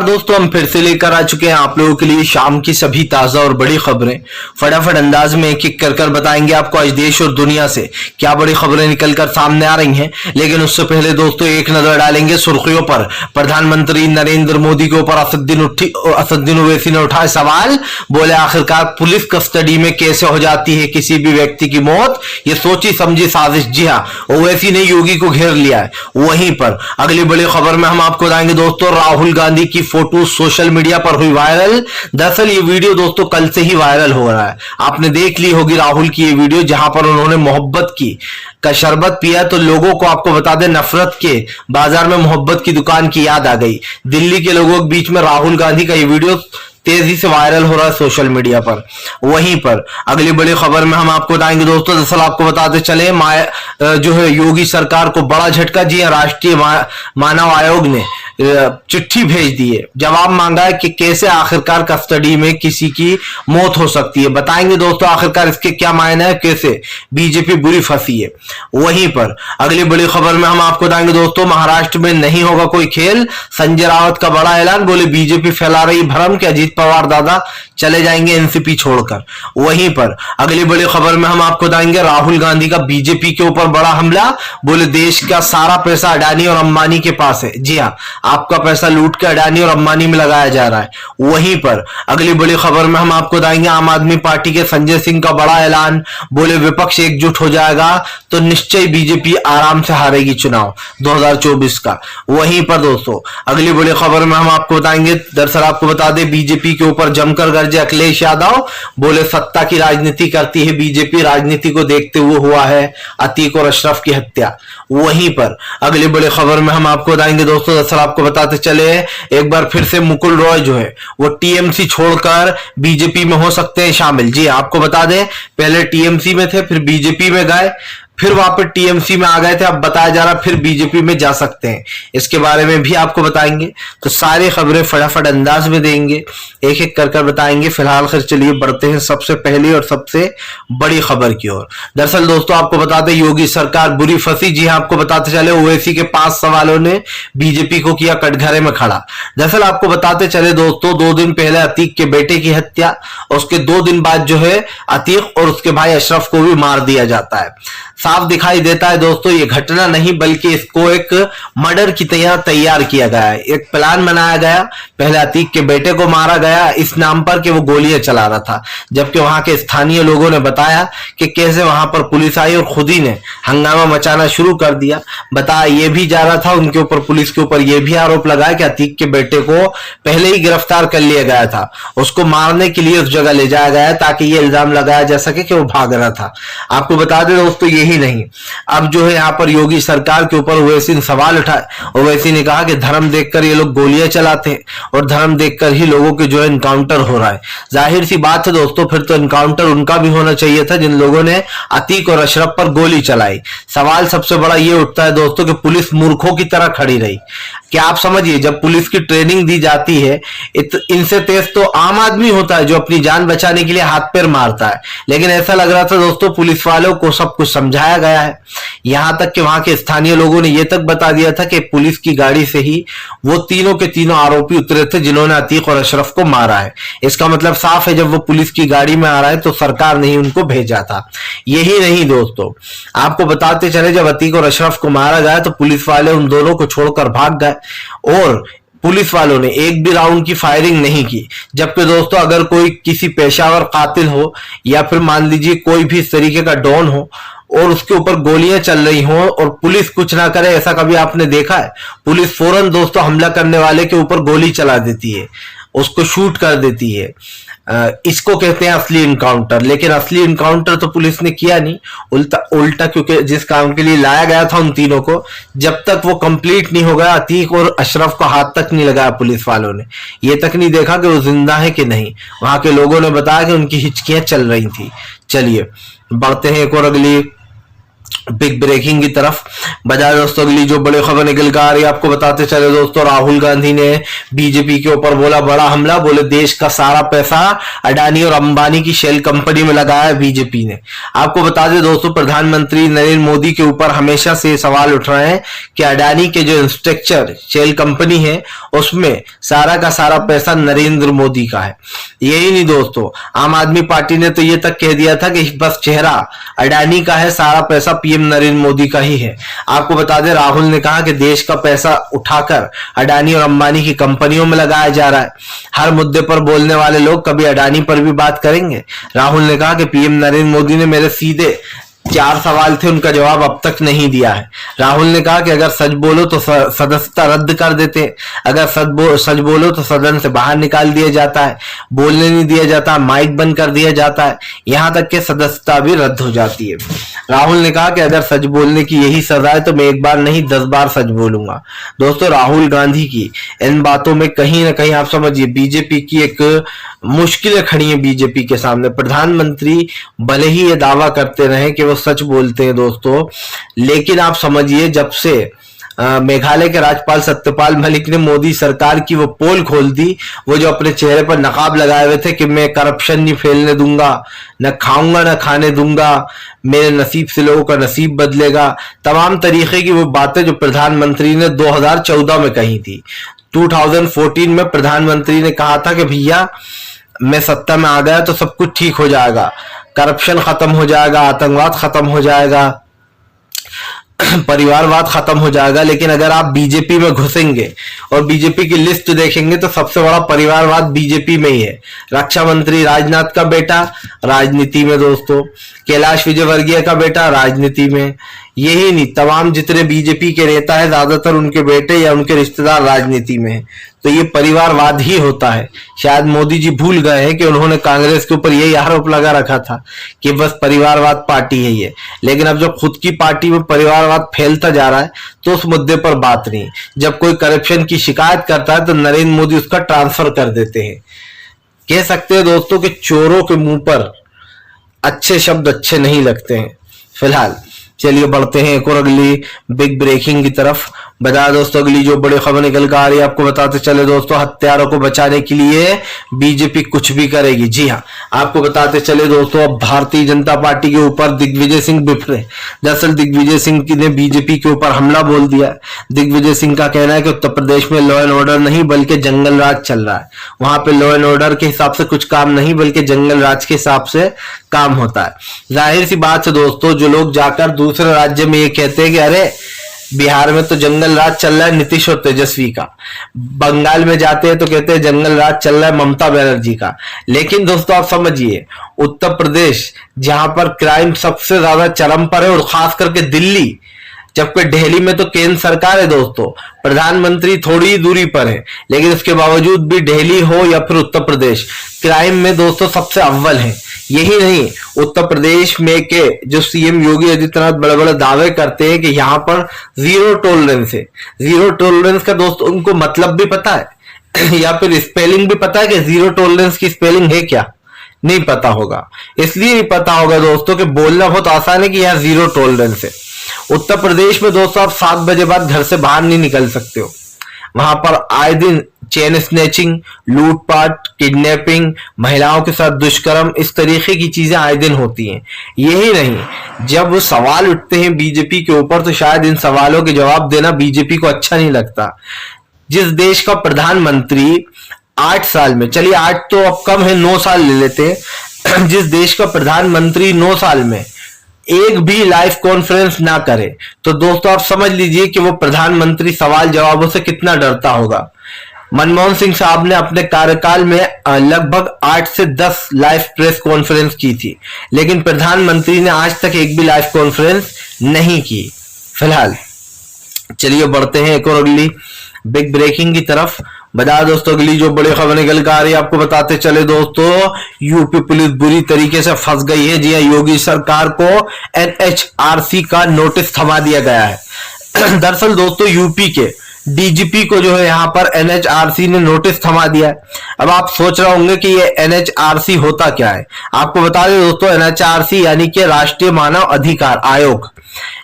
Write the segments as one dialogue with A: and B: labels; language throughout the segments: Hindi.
A: दोस्तों हम फिर से लेकर आ चुके हैं आप लोगों के लिए शाम की सभी ताजा और बड़ी खबरें। फटाफट अंदाज में एक एक कर बताएंगे आपको आज देश और दुनिया से क्या बड़ी खबरें निकलकर सामने आ रही हैं। लेकिन उससे पहले दोस्तों एक नजर डालेंगे सुर्खियों पर। प्रधानमंत्री नरेंद्र मोदी के ऊपर असदुद्दीन ओवैसी ने उठाए सवाल। बोले आखिरकार पुलिस कस्टडी में कैसे हो जाती है किसी भी व्यक्ति की मौत, ये सोची समझी साजिश। जी हाँ, ओवैसी ने योगी को घेर लिया है। वहीं पर अगली बड़ी खबर में हम आपको बताएंगे दोस्तों, राहुल गांधी की फोटो सोशल मीडिया पर हुई वायरल। दरअसल ये वीडियो दोस्तों कल से ही वायरल हो रहा है। आपने देख ली होगी राहुल की ये वीडियो जहां पर उन्होंने मोहब्बत की का शरबत पिया तो लोगों को आपको बता दें नफरत के बाजार में मोहब्बत की दुकान की याद आ गई। दिल्ली के लोगों के बीच में राहुल गांधी का ये वीडियो तेजी से वायरल हो रहा है सोशल मीडिया पर। वहीं पर अगली बड़ी खबर में हम आपको बताएंगे दोस्तों, दरअसल आपको बताते चले जो है योगी सरकार को बड़ा झटका। जी राष्ट्रीय मानव आयोग ने चिट्ठी भेज दी है, जवाब मांगा है कि कैसे आखिरकार कस्टडी में किसी की मौत हो सकती है। बताएंगे दोस्तों आखिरकार इसके क्या मायने है, कैसे बीजेपी बुरी फंसी है। वहीं पर अगली बड़ी खबर में हम आपको बताएंगे दोस्तों, महाराष्ट्र में नहीं होगा कोई खेल। संजय रावत का बड़ा ऐलान। बोले बीजेपी फैला रही भ्रम कि अजीत पवार दादा चले जाएंगे एनसीपी छोड़कर। वहीं पर अगली बड़ी खबर में हम आपको बताएंगे, राहुल गांधी का बीजेपी के ऊपर बड़ा हमला। बोले देश का सारा पैसा अडानी और अंबानी के पास है। जी हाँ, आपका पैसा लूट के अडानी और अंबानी में लगाया जा रहा है। वहीं पर अगली बड़ी खबर में हम आपको बताएंगे, आम आदमी पार्टी के संजय सिंह का बड़ा ऐलान। बोले विपक्ष एकजुट हो जाएगा तो निश्चय बीजेपी आराम से हारेगी चुनाव 2024 का। वहीं पर दोस्तों अगली बड़ी खबर में हम आपको बताएंगे, दरअसल आपको बता दें बीजेपी के ऊपर जमकर गरजे अखिलेश यादव। बोले सत्ता की राजनीति करती है बीजेपी, राजनीति को देखते हुए हुआ है अतीक और अशरफ की हत्या। वहीं पर अगली बड़ी खबर में हम आपको बताएंगे दोस्तों, दरअसल आपको बताते चले एक बार फिर से मुकुल रॉय जो है वो टीएमसी छोड़कर बीजेपी में हो सकते हैं शामिल। जी आपको बता दें पहले टीएमसी में थे, फिर बीजेपी में गए, फिर वापस टीएमसी में आ गए थे। अब बताया जा रहा फिर बीजेपी में जा सकते हैं। इसके बारे में भी आपको बताएंगे। तो सारी खबरें फटाफट अंदाज में देंगे, एक एक कर बताएंगे। फिलहाल खैर चलिए बढ़ते हैं सबसे पहली और सबसे बड़ी खबर की ओर। दरअसल दोस्तों आपको बताते योगी सरकार बुरी फंसी। जी आपको बताते चले ओवैसी के 5 सवालों ने बीजेपी को किया कटघरे में खड़ा। दरअसल आपको बताते चले दोस्तों, 2 दिन पहले अतीक के बेटे की हत्या, उसके 2 दिन बाद जो है अतीक और उसके भाई अशरफ को भी मार दिया जाता है। साफ दिखाई देता है दोस्तों ये घटना नहीं बल्कि इसको एक मर्डर की तरह तैयार किया गया है। एक प्लान बनाया गया, पहले अतीक के बेटे को मारा गया इस नाम पर कि वो गोलियां चला रहा था, जबकि वहां के स्थानीय लोगों ने बताया कि कैसे वहां पर पुलिस आई और खुद ही ने हंगामा मचाना शुरू कर दिया। बताया ये भी जा रहा था उनके ऊपर, पुलिस के ऊपर यह भी आरोप लगाया कि अतीक के बेटे को पहले ही गिरफ्तार कर लिया गया था, उसको मारने के लिए उस जगह ले जाया गया ताकि ये इल्जाम लगाया जा सके कि वो भाग रहा था। आपको बता दें दोस्तों यही नहीं, अब जो है यहाँ पर योगी सरकार के ऊपर ओवैसी ने सवाल उठाए। ओवैसी ने कहा कि धर्म देखकर ये लोग गोलियां चलाते हैं और धर्म देखकर ही लोगों के जो है इनकाउंटर हो रहा है। जाहिर सी बात है दोस्तों, फिर तो इनकाउंटर उनका भी होना चाहिए था जिन लोगों ने अतीक और अशरफ पर गोली चलाई। सवाल सबसे बड़ा ये उठता है दोस्तों कि पुलिस मूर्खों की तरह खड़ी रही। क्या आप समझिए जब पुलिस की ट्रेनिंग दी जाती है इनसे तेज तो आम आदमी होता है जो अपनी जान बचाने के लिए हाथ पैर मारता है, लेकिन ऐसा लग रहा था दोस्तों पुलिस वालों को सब कुछ समझाया गया है। यहां तक कि वहां के स्थानीय लोगों ने यह तक बता दिया था कि पुलिस की गाड़ी से ही वो तीनों के तीनों आरोपी उतरे थे जिन्होंने अतीक और अशरफ को मारा है। इसका मतलब साफ है जब वो पुलिस की गाड़ी में आ रहा है तो सरकार ने ही उनको भेजा था। यही नहीं दोस्तों, आपको बताते चले जब अतीक और अशरफ को मारा गया तो पुलिस वाले उन दोनों को छोड़कर भाग गए और पुलिस वालों ने एक भी राउंड की फायरिंग नहीं की। जबकि दोस्तों अगर कोई किसी पेशावर कातिल हो या फिर मान लीजिए कोई भी इस तरीके का डॉन हो और उसके ऊपर गोलियां चल रही हों और पुलिस कुछ ना करे, ऐसा कभी आपने देखा है? पुलिस फौरन दोस्तों हमला करने वाले के ऊपर गोली चला देती है, उसको शूट कर देती है। इसको कहते हैं असली इनकाउंटर। लेकिन असली इनकाउंटर तो पुलिस ने किया नहीं, उल्टा क्योंकि जिस काम के लिए लाया गया था उन तीनों को, जब तक वो कंप्लीट नहीं हो गया अतीक और अशरफ को हाथ तक नहीं लगाया पुलिस वालों ने, ये तक नहीं देखा कि वो जिंदा है कि नहीं। वहां के लोगों ने बताया कि उनकी हिचकियां चल रही थी। चलिए बढ़ते हैं एक और अगली बिग ब्रेकिंग की तरफ बजाय दोस्तों अगली जो बड़ी खबर निकल कर आ रही है आपको बताते चले दोस्तों, राहुल गांधी ने बीजेपी के ऊपर बोला बड़ा हमला, बोले देश का सारा पैसा अडानी और अंबानी की शेल कंपनी में लगाया है बीजेपी ने। आपको बता दें दोस्तों, प्रधानमंत्री नरेंद्र मोदी के ऊपर हमेशा से सवाल उठ रहे हैं कि अडानी के जो इंफ्रास्ट्रक्चर शेल कंपनी है उसमें सारा का सारा पैसा नरेंद्र मोदी का है। यही नहीं दोस्तों, आम आदमी पार्टी ने तो ये तक कह दिया था कि बस चेहरा अडानी का है, सारा पैसा पीएम नरेंद्र मोदी का ही है। आपको बता दें राहुल ने कहा कि देश का पैसा उठाकर अडानी और अंबानी की कंपनियों में लगाया जा रहा है। हर मुद्दे पर बोलने वाले लोग कभी अडानी पर भी बात करेंगे। राहुल ने कहा कि पीएम नरेंद्र मोदी ने मेरे सीधे 4 सवाल थे, उनका जवाब अब तक नहीं दिया है। राहुल ने कहा कि अगर सच बोलो तो सदस्यता रद्द कर देते, अगर सच बोलो तो सदन से बाहर निकाल दिया जाता है, बोलने नहीं दिया जाता, माइक बंद कर दिया जाता है, यहां तक कि सदस्यता भी रद्द हो जाती है। राहुल ने कहा कि अगर सच बोलने की यही सजा है तो मैं एक बार नहीं 10 बार सच बोलूंगा। दोस्तों राहुल गांधी की इन बातों में कहीं ना कहीं आप समझिए बीजेपी की एक मुश्किलें खड़ी हैं बीजेपी के सामने। प्रधानमंत्री भले ही ये दावा करते रहे कि वो सच बोलते हैं दोस्तों, लेकिन आप समझिए जब से मेघालय के राज्यपाल सत्यपाल मलिक ने मोदी सरकार की वो पोल खोल दी, वो जो अपने चेहरे पर नकाब लगाए हुए थे कि मैं करप्शन नहीं फैलने दूंगा, न खाऊंगा न खाने दूंगा, मेरे नसीब से लोगों का नसीब बदलेगा, तमाम तरीके की वो बातें जो प्रधानमंत्री ने 2014 में कही थी। 2014 में प्रधानमंत्री ने कहा था कि भैया मैं सत्ता में आ गया तो सब कुछ ठीक हो जाएगा, करप्शन खत्म हो जाएगा, आतंकवाद खत्म हो जाएगा, परिवारवाद खत्म हो जाएगा। लेकिन अगर आप बीजेपी में घुसेंगे और बीजेपी की लिस्ट देखेंगे तो सबसे बड़ा परिवारवाद बीजेपी में ही है। रक्षा मंत्री राजनाथ का बेटा राजनीति में दोस्तों, कैलाश विजयवर्गीय का बेटा राजनीति में, यही नहीं तमाम जितने बीजेपी के नेता है ज्यादातर उनके बेटे या उनके रिश्तेदार राजनीति में है। तो ये परिवारवाद ही होता है। शायद मोदी जी भूल गए हैं कि उन्होंने कांग्रेस के ऊपर यही आरोप लगा रखा था कि बस परिवारवाद पार्टी है ये, लेकिन अब जब खुद की पार्टी में परिवारवाद फैलता जा रहा है तो उस मुद्दे पर बात नहीं। जब कोई करप्शन की शिकायत करता है तो नरेंद्र मोदी उसका ट्रांसफर कर देते हैं। कह सकते हैं दोस्तों कि चोरों के मुंह पर अच्छे शब्द अच्छे नहीं लगते हैं। फिलहाल चलिए बढ़ते हैं एक और अगली बिग ब्रेकिंग की तरफ। बता दोस्तों अगली जो बड़ी खबर निकल कर आ रही है आपको बताते चले दोस्तों, हत्यारों को बचाने के लिए बीजेपी कुछ भी करेगी। जी हाँ, आपको बताते चले दोस्तों अब भारतीय जनता पार्टी के ऊपर दिग्विजय सिंह बिफरे। दरअसल दिग्विजय सिंह ने बीजेपी के ऊपर हमला बोल दिया। दिग्विजय सिंह का कहना है कि उत्तर प्रदेश में लॉ एंड ऑर्डर नहीं बल्कि जंगल राज चल रहा है। वहां पे लॉ एंड ऑर्डर के हिसाब से कुछ काम नहीं बल्कि जंगल राज के हिसाब से काम होता है। जाहिर सी बात है दोस्तों, जो लोग जाकर दूसरे राज्य में ये कहते हैं कि अरे बिहार में तो जंगल राज चल रहा है नीतीश और तेजस्वी का, बंगाल में जाते हैं तो कहते हैं जंगल राज चल रहा है ममता बनर्जी का। लेकिन दोस्तों आप समझिए उत्तर प्रदेश जहां पर क्राइम सबसे ज्यादा चरम पर है और खास करके दिल्ली, जबकि दिल्ली में तो केंद्र सरकार है दोस्तों, प्रधानमंत्री थोड़ी ही दूरी पर है, लेकिन उसके बावजूद भी दिल्ली हो या फिर उत्तर प्रदेश क्राइम में दोस्तों सबसे अव्वल है। यही नहीं, उत्तर प्रदेश में के जो सीएम योगी आदित्यनाथ बड़े बड़े दावे करते हैं कि यहाँ पर जीरो टॉलरेंस है। जीरो टॉलरेंस का दोस्तों उनको मतलब भी पता है या फिर स्पेलिंग भी पता है कि जीरो टॉलरेंस की स्पेलिंग है क्या? नहीं पता होगा। इसलिए नहीं पता होगा दोस्तों कि बोलना बहुत आसान है कि यहाँ जीरो टॉलरेंस है। उत्तर प्रदेश में दोस्तों आप 7 बजे बाद घर से बाहर नहीं निकल सकते हो। वहां पर आए दिन चेन स्नैचिंग, लूटपाट, किडनैपिंग, महिलाओं के साथ दुष्कर्म, इस तरीके की चीजें आए दिन होती हैं। यही नहीं, जब वो सवाल उठते हैं बीजेपी के ऊपर तो शायद इन सवालों के जवाब देना बीजेपी को अच्छा नहीं लगता। जिस देश का प्रधानमंत्री 8 साल में, चलिए 8 तो अब कम है, 9 साल ले लेते हैं, जिस देश का प्रधानमंत्री 9 साल में एक भी लाइव कॉन्फ्रेंस ना करे तो दोस्तों आप समझ लीजिए कि वो प्रधानमंत्री सवाल जवाबों से कितना डरता होगा। मनमोहन सिंह साहब ने अपने कार्यकाल में लगभग 8 से 10 लाइव प्रेस कॉन्फ्रेंस की थी, लेकिन प्रधानमंत्री ने आज तक एक भी लाइव कॉन्फ्रेंस नहीं की। फिलहाल चलिए बढ़ते हैं एक और अगली बिग ब्रेकिंग की तरफ। बता दोस्तों अगली जो बड़ी खबर निकल कर आ रही है आपको बताते चले दोस्तों, यूपी पुलिस बुरी तरीके से फंस गई है। जी हाँ, योगी सरकार को एनएचआरसी का नोटिस थमा दिया गया है। दरअसल दोस्तों यूपी के डीजीपी को जो है यहाँ पर एनएचआरसी ने नोटिस थमा दिया है। अब आप सोच रहे होंगे कि ये एनएचआरसी होता क्या है। आपको बता दें दोस्तों, एनएचआरसी यानी कि राष्ट्रीय मानव अधिकार आयोग,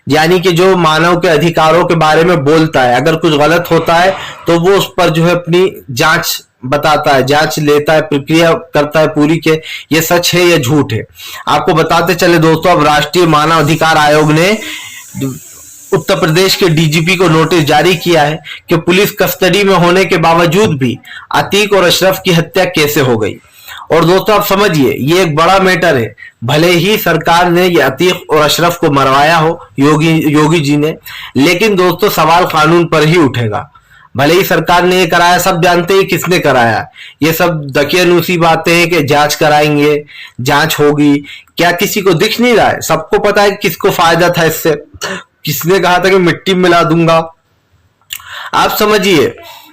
A: यानी कि जो मानव के अधिकारों के बारे में बोलता है। अगर कुछ गलत होता है तो वो उस पर जो है अपनी जांच बताता है, जांच लेता है, प्रक्रिया करता है पूरी के ये सच है या झूठ है। आपको बताते चले दोस्तों, अब राष्ट्रीय मानव अधिकार आयोग ने उत्तर प्रदेश के डीजीपी को नोटिस जारी किया है कि पुलिस कस्टडी में होने के बावजूद भी अतीक और अशरफ की हत्या कैसे हो गई। और दोस्तों आप समझिए, ये एक बड़ा मैटर है। भले ही सरकार ने ये अतीक और अशरफ को मरवाया हो, योगी जी ने, लेकिन दोस्तों सवाल कानून पर ही उठेगा। भले ही सरकार ने ये कराया, सब जानते हैं किसने कराया। ये सब दकियानूसी बातें हैं कि जांच कराएंगे, जांच होगी, क्या किसी को दिख नहीं रहा है? सबको पता है किसको फायदा था इससे। किसने कहा था कि मिट्टी मिला दूंगा। आप समझिए,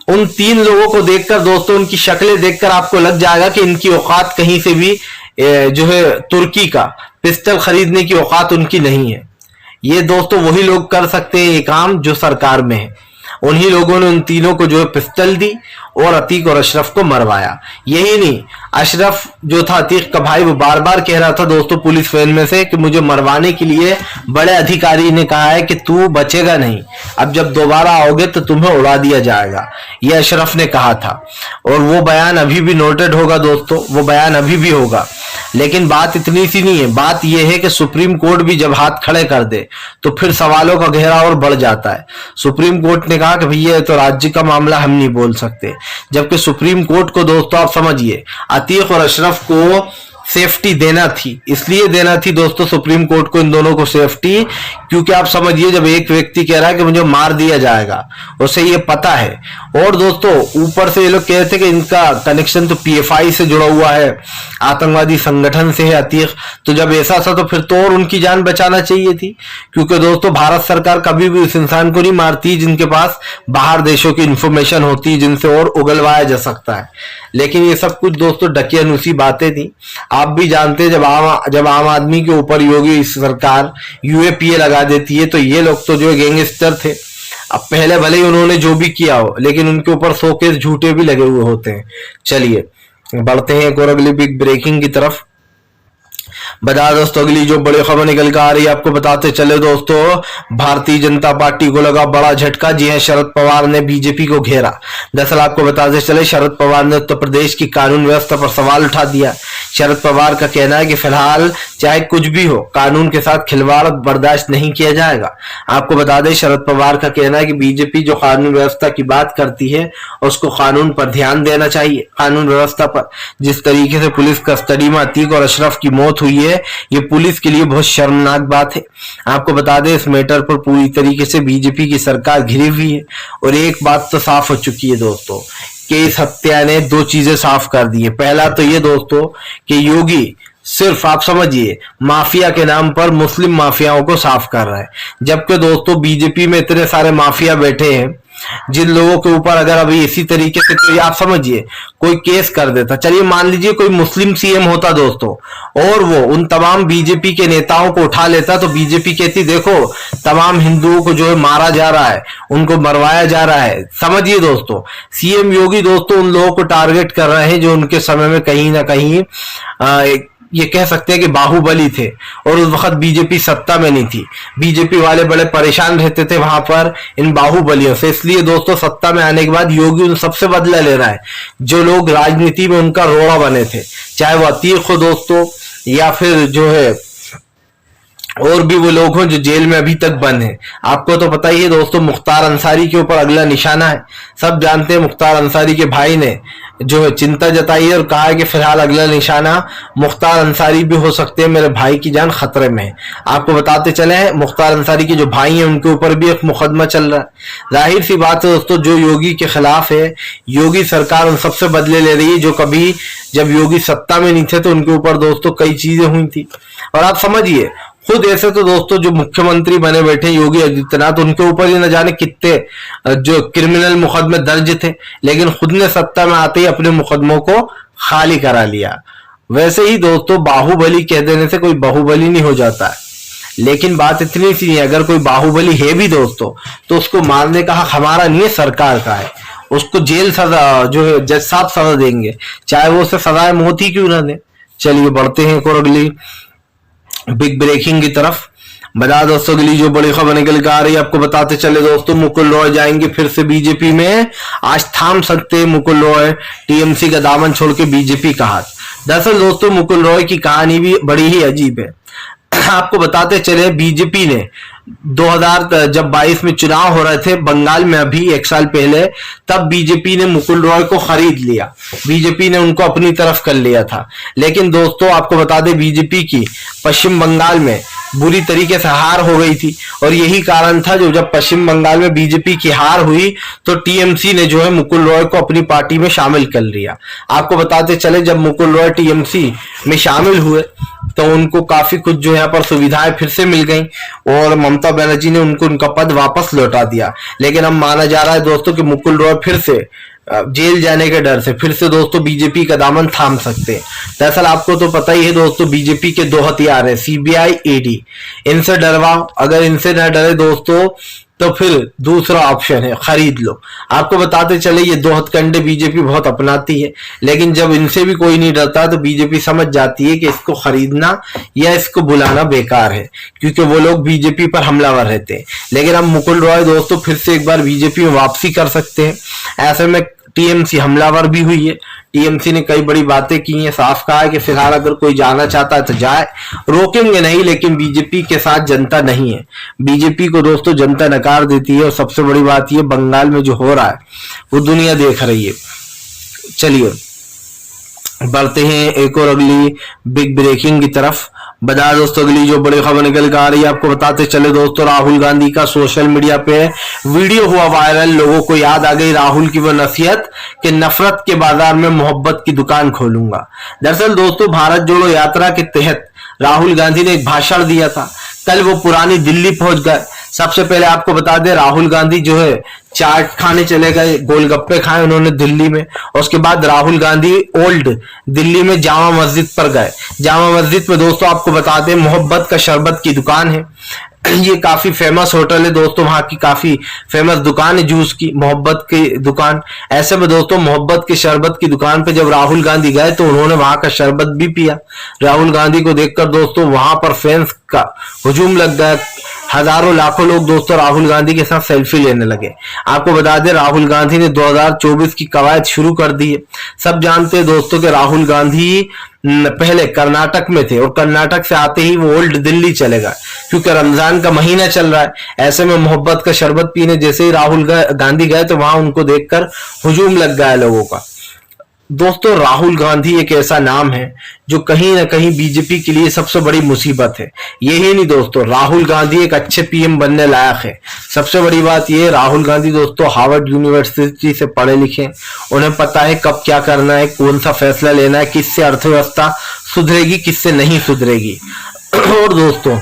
A: उन 3 लोगों को देखकर दोस्तों, उनकी शक्लें देखकर आपको लग जाएगा कि इनकी औकात कहीं से भी जो है तुर्की का पिस्टल खरीदने की औकात उनकी नहीं है। ये दोस्तों वही लोग कर सकते हैं ये काम जो सरकार में है। उन्हीं लोगों ने उन तीनों को जो है पिस्टल दी और अतीक और अशरफ को मरवाया। यही नहीं, अशरफ जो था अतीक का भाई, वो बार बार कह रहा था दोस्तों पुलिस वैन में से कि मुझे मरवाने के लिए बड़े अधिकारी ने कहा है कि तू बचेगा नहीं, अब जब दोबारा आओगे तो तुम्हें उड़ा दिया जाएगा। यह अशरफ ने कहा था और वो बयान अभी भी नोटेड होगा दोस्तों, वो बयान अभी भी होगा। लेकिन बात इतनी सी नहीं है, बात यह है कि सुप्रीम कोर्ट भी जब हाथ खड़े कर दे तो फिर सवालों का घेरा और बढ़ जाता है। सुप्रीम कोर्ट ने कहा कि भैया तो राज्य का मामला हम नहीं बोल सकते, जबकि सुप्रीम कोर्ट को दोस्तों आप समझिए अतीक और अशरफ को सेफ्टी देना थी। इसलिए देना थी दोस्तों सुप्रीम कोर्ट को इन दोनों को सेफ्टी, क्योंकि आप समझिए जब एक व्यक्ति कह रहा है कि मुझे मार दिया जाएगा, उसे ये पता है। और दोस्तों ऊपर से ये लोग कह रहे थे कि इनका कनेक्शन तो पीएफआई से जुड़ा हुआ है, आतंकवादी संगठन से है अतीक। तो जब ऐसा था तो फिर तो और उनकी जान बचाना चाहिए थी, क्योंकि दोस्तों भारत सरकार कभी भी उस इंसान को नहीं मारती जिनके पास बाहर देशों की इंफॉर्मेशन होती है, जिनसे और उगलवाया जा सकता है। लेकिन ये सब कुछ दोस्तों डकियानूसी बातें थी। आप भी जानते हैं जब आम आदमी के ऊपर योगी सरकार यूएपीए लगा देती है तो ये लोग तो जो गैंगस्टर थे। अब पहले भले ही उन्होंने जो भी किया हो, लेकिन उनके ऊपर 100 केस झूठे भी लगे हुए होते हैं। चलिए बढ़ते हैं एक और अगली बिग ब्रेकिंग की तरफ। बता दोस्तों अगली जो बड़ी खबर निकल कर आ रही है आपको बताते चले दोस्तों, भारतीय जनता पार्टी को लगा बड़ा झटका। जी हां, शरद पवार ने बीजेपी को घेरा। दरअसल आपको बताते चले, शरद पवार ने उत्तर प्रदेश की कानून व्यवस्था पर सवाल उठा दिया। शरद पवार का कहना है कि फिलहाल चाहे कुछ भी हो, कानून के साथ खिलवाड़ बर्दाश्त नहीं किया जाएगा। आपको बता दें शरद पवार का कहना है कि बीजेपी जो कानून व्यवस्था की बात करती है उसको कानून पर ध्यान देना चाहिए। कानून व्यवस्था पर जिस तरीके से पुलिस कस्टडी में अतीक और अशरफ की मौत हुई है, ये पुलिस के लिए बहुत शर्मनाक बात है। आपको बता दें इस मैटर पर पूरी तरीके से बीजेपी की सरकार घिरी हुई है। और एक बात तो साफ हो चुकी है दोस्तों कि इस हत्या ने 2 चीजें साफ कर दी है। पहला तो ये दोस्तों कि योगी सिर्फ आप समझिए माफिया के नाम पर मुस्लिम माफियाओं को साफ कर रहा है, जबकि दोस्तों बीजेपी में इतने सारे माफिया बैठे हैं जिन लोगों के ऊपर अगर अभी इसी तरीके से कोई आप समझिए कोई केस कर देता, चलिए मान लीजिए कोई मुस्लिम सीएम होता दोस्तों और वो उन तमाम बीजेपी के नेताओं को उठा लेता, तो बीजेपी कहती देखो तमाम हिंदुओं को जो है मारा जा रहा है, उनको मरवाया जा रहा है। समझिए दोस्तों सीएम योगी दोस्तों उन लोगों को टारगेट कर रहे हैं जो उनके समय में कहीं ना कहीं ये कह सकते हैं कि बाहुबली थे और उस वक्त बीजेपी सत्ता में नहीं थी। बीजेपी वाले बड़े परेशान रहते थे वहां पर इन बाहुबलियों से। इसलिए दोस्तों सत्ता में आने के बाद योगी उन सबसे बदला ले रहा है जो लोग राजनीति में उनका रोड़ा बने थे, चाहे वो अतीक हो दोस्तों या फिर जो है और भी वो लोग हों जो जेल में अभी तक बंद हैं। आपको तो पता ही है दोस्तों मुख्तार अंसारी के ऊपर अगला निशाना है। सब जानते हैं मुख्तार अंसारी के भाई ने जो है चिंता जताई है और कहा है कि फिलहाल अगला निशाना मुख्तार अंसारी भी हो सकते हैं, मेरे भाई की जान खतरे में है। आपको बताते चले हैं मुख्तार अंसारी के जो भाई हैं उनके ऊपर भी एक मुकदमा चल रहा है। जाहिर सी बात है दोस्तों जो योगी के खिलाफ है, योगी सरकार उन सबसे बदले ले रही है जो कभी जब योगी सत्ता में नहीं थे तो उनके ऊपर दोस्तों कई चीजें हुई थी। और आप समझिए खुद ऐसे तो दोस्तों जो मुख्यमंत्री बने बैठे योगी आदित्यनाथ, उनके ऊपर ही न जाने कितने जो क्रिमिनल मुकदमे दर्ज थे, लेकिन खुद ने सत्ता में आते ही अपने मुकदमों को खाली करा लिया। वैसे ही दोस्तों बाहुबली कह देने से कोई बाहुबली नहीं हो जाता है। लेकिन बात इतनी सी है, अगर कोई बाहुबली है भी दोस्तों तो उसको मारने का हक हमारा नहीं है, सरकार का है। उसको जेल सजा जो है जज साहब सजा देंगे, चाहे वो उसे सजाए मौत ही क्यों ना दे। चलिए बढ़ते हैं एक और अगली बिग ब्रेकिंग की तरफ। बता दोस्तों अगली जो बड़ी खबर निकल के आ रही है आपको बताते चले दोस्तों, मुकुल रॉय जाएंगे फिर से बीजेपी में, आज थाम सकते हैं मुकुल रॉय टीएमसी का दामन छोड़ के बीजेपी का हाथ। दरअसल दोस्तों मुकुल रॉय की कहानी भी बड़ी ही अजीब है। आपको बताते चले बीजेपी ने 2022 में चुनाव हो रहे थे बंगाल में, अभी एक साल पहले, तब बीजेपी ने मुकुल रॉय को खरीद लिया, बीजेपी ने उनको अपनी तरफ कर लिया था। लेकिन दोस्तों आपको बता दें बीजेपी की पश्चिम बंगाल में बुरी तरीके से हार हो गई थी, और यही कारण था जो जब पश्चिम बंगाल में बीजेपी की हार हुई तो टीएमसी ने जो है मुकुल रॉय को अपनी पार्टी में शामिल कर लिया। आपको बताते चले जब मुकुल रॉय टीएमसी में शामिल हुए तो उनको काफी कुछ जो यहाँ पर सुविधाएं फिर से मिल गई, और ममता बनर्जी ने उनको उनका पद वापस लौटा दिया। लेकिन अब माना जा रहा है दोस्तों कि मुकुल रॉय फिर से जेल जाने के डर से फिर से दोस्तों बीजेपी का दामन थाम सकते हैं। दरअसल आपको तो पता ही है दोस्तों बीजेपी के दो हथियार है, सीबीआई ईडी, इनसे डरवाओ, अगर इनसे न डरे दोस्तों तो फिर दूसरा ऑप्शन है खरीद लो। आपको बताते चले ये दो हथकंडे बीजेपी बहुत अपनाती है, लेकिन जब इनसे भी कोई नहीं डरता तो बीजेपी समझ जाती है कि इसको खरीदना या इसको बुलाना बेकार है, क्योंकि वो लोग बीजेपी पर हमलावर रहते हैं। लेकिन अब मुकुल रॉय दोस्तों फिर से एक बार बीजेपी में वापसी कर सकते हैं। ऐसे में टीएमसी हमलावर भी हुई है, टीएमसी ने कई बड़ी बातें की हैं, साफ कहा है कि फिलहाल अगर कोई जाना चाहता है तो जाए, रोकेंगे नहीं, लेकिन बीजेपी के साथ जनता नहीं है। बीजेपी को दोस्तों जनता नकार देती है, और सबसे बड़ी बात ये बंगाल में जो हो रहा है वो दुनिया देख रही है। चलिए बढ़ते हैं एक और अगली बिग ब्रेकिंग की तरफ। बता दोस्तों अगली जो बड़ी खबर निकल कर आ रही है आपको बताते चले दोस्तों, राहुल गांधी का सोशल मीडिया पे वीडियो हुआ वायरल। लोगों को याद आ गई राहुल की वो नसीहत कि नफरत के बाजार में मोहब्बत की दुकान खोलूंगा। दरअसल दोस्तों भारत जोड़ो यात्रा के तहत राहुल गांधी ने एक भाषण दिया था, कल वो पुरानी दिल्ली पहुंच गए। सबसे पहले आपको बता दें राहुल गांधी जो है चाट खाने चले गए, गोलगप्पे खाए उन्होंने दिल्ली में, और उसके बाद राहुल गांधी ओल्ड दिल्ली में जामा मस्जिद पर गए। जामा मस्जिद में दोस्तों आपको बता दें मोहब्बत का शरबत की दुकान है, ये काफी फेमस होटल है दोस्तों, वहां की काफी फेमस दुकान है जूस की, मोहब्बत की दुकान। ऐसे में दोस्तों मोहब्बत के शरबत की दुकान पे जब राहुल गांधी गए तो उन्होंने वहां का शरबत भी पिया। राहुल गांधी को देखकर दोस्तों वहां पर फैंस का हुजूम लग गया, हजारों लाखों लोग दोस्तों राहुल गांधी के साथ सेल्फी लेने लगे। आपको बता दें राहुल गांधी ने 2024 की कवायद शुरू कर दी है। सब जानते हैं दोस्तों कि राहुल गांधी पहले कर्नाटक में थे, और कर्नाटक से आते ही वो ओल्ड दिल्ली चले गए, क्योंकि रमजान का महीना चल रहा है। ऐसे में मोहब्बत का शरबत पीने जैसे ही राहुल गांधी गए तो वहां उनको देखकर हुजूम लग गया लोगों का। दोस्तों राहुल गांधी एक ऐसा नाम है जो कहीं ना कहीं बीजेपी के लिए सबसे बड़ी मुसीबत है। यही नहीं दोस्तों, राहुल गांधी एक अच्छे पीएम बनने लायक है। सबसे बड़ी बात यह, राहुल गांधी दोस्तों हार्वर्ड यूनिवर्सिटी से पढ़े लिखे, उन्हें पता है कब क्या करना है, कौन सा फैसला लेना है, किससे अर्थव्यवस्था सुधरेगी, किससे नहीं सुधरेगी। और दोस्तों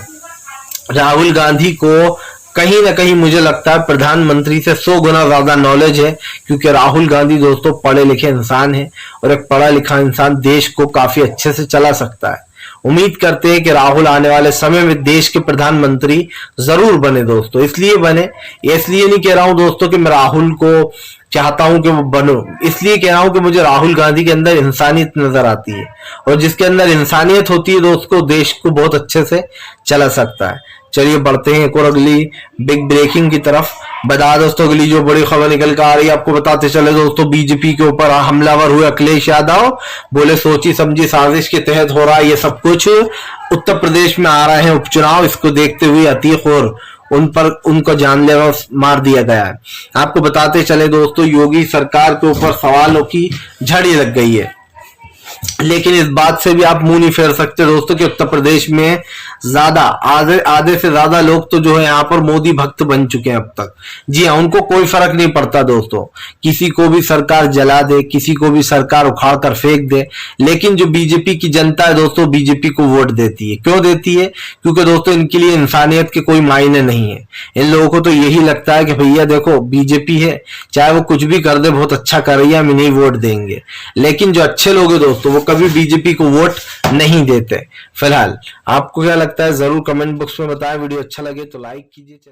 A: राहुल गांधी को कहीं ना कहीं मुझे लगता है प्रधानमंत्री से 100 गुना ज्यादा नॉलेज है, क्योंकि राहुल गांधी दोस्तों पढ़े लिखे इंसान है, और एक पढ़ा लिखा इंसान देश को काफी अच्छे से चला सकता है। उम्मीद करते हैं कि राहुल आने वाले समय में देश के प्रधानमंत्री जरूर बने दोस्तों। इसलिए बने, इसलिए नहीं कह रहा हूं दोस्तों कि मैं राहुल को चाहता हूं कि वो बनो, इसलिए कह रहा हूं कि मुझे राहुल गांधी के अंदर इंसानियत नजर आती है, और जिसके अंदर इंसानियत होती है दोस्तों देश को बहुत अच्छे से चला सकता है। चलिए बढ़ते हैं एक और अगली बिग ब्रेकिंग की तरफ। बता दोस्तों अगली जो बड़ी खबर निकल कर आ रही है आपको बताते चले दोस्तों, बीजेपी के ऊपर हमलावर हुए अखिलेश यादव, बोले सोची समझी साजिश के तहत हो रहा है ये सब कुछ। उत्तर प्रदेश में आ रहे हैं उपचुनाव, इसको देखते हुए अतीक और उन पर उनको जानलेवा मार दिया गया है। आपको बताते चले दोस्तों योगी सरकार के ऊपर सवालों की झड़ी लग गई है, लेकिन इस बात से भी आप मुंह नहीं फेर सकते दोस्तों कि उत्तर प्रदेश में ज्यादा आधे से ज्यादा लोग तो जो है यहाँ पर मोदी भक्त बन चुके हैं अब तक। जी हाँ, उनको कोई फर्क नहीं पड़ता दोस्तों, किसी को भी सरकार जला दे, किसी को भी सरकार उखाड़ कर फेंक दे, लेकिन जो बीजेपी की जनता है दोस्तों बीजेपी को वोट देती है। क्यों देती है? क्योंकि दोस्तों इनके लिए इंसानियत के कोई मायने नहीं है। इन लोगों को तो यही लगता है कि भैया देखो बीजेपी है, चाहे वो कुछ भी कर दे बहुत अच्छा कर रही है, हम इन्हें वोट देंगे। लेकिन जो अच्छे लोग हैं दोस्तों तो वो कभी बीजेपी को वोट नहीं देते। फिलहाल आपको क्या लगता है जरूर कमेंट बॉक्स में बताएं। वीडियो अच्छा लगे तो लाइक कीजिए।